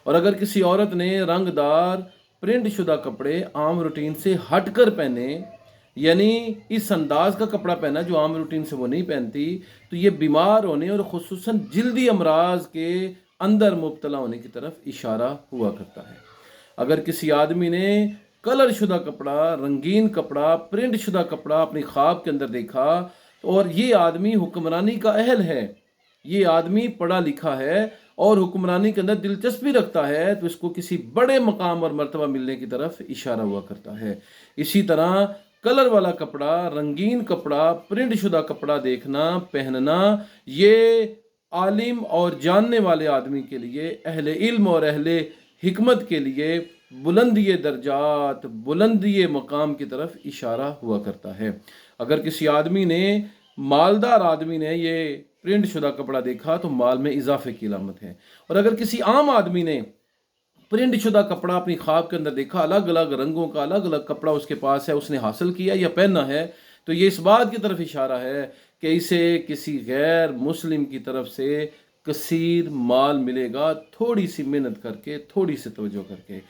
اور اگر کسی عورت نے رنگ دار پرنٹ شدہ کپڑے عام روٹین سے ہٹ کر پہنے، یعنی اس انداز کا کپڑا پہنا جو عام روٹین سے وہ نہیں پہنتی، تو یہ بیمار ہونے اور خصوصاً جلدی امراض کے اندر مبتلا ہونے کی طرف اشارہ ہوا کرتا ہے۔ اگر کسی آدمی نے کلر شدہ کپڑا، رنگین کپڑا، پرنٹ شدہ کپڑا اپنی خواب کے اندر دیکھا، اور یہ آدمی حکمرانی کا اہل ہے، یہ آدمی پڑھا لکھا ہے اور حکمرانی کے اندر دلچسپی رکھتا ہے، تو اس کو کسی بڑے مقام اور مرتبہ ملنے کی طرف اشارہ ہوا کرتا ہے۔ اسی طرح کلر والا کپڑا، رنگین کپڑا، پرنٹ شدہ کپڑا دیکھنا، پہننا، یہ عالم اور جاننے والے آدمی کے لیے، اہل علم اور اہل حکمت کے لیے بلندی درجات، بلندی مقام کی طرف اشارہ ہوا کرتا ہے۔ اگر کسی آدمی نے، مالدار آدمی نے یہ پرنٹ شدہ کپڑا دیکھا تو مال میں اضافے کی علامت ہے۔ اور اگر کسی عام آدمی نے پرنٹ شدہ کپڑا اپنی خواب کے اندر دیکھا، الگ الگ رنگوں کا الگ الگ کپڑا اس کے پاس ہے، اس نے حاصل کیا یا پہننا ہے، تو یہ اس بات کی طرف اشارہ ہے کہ اسے کسی غیر مسلم کی طرف سے کثیر مال ملے گا، تھوڑی سی محنت کر کے، تھوڑی سی توجہ کر کے۔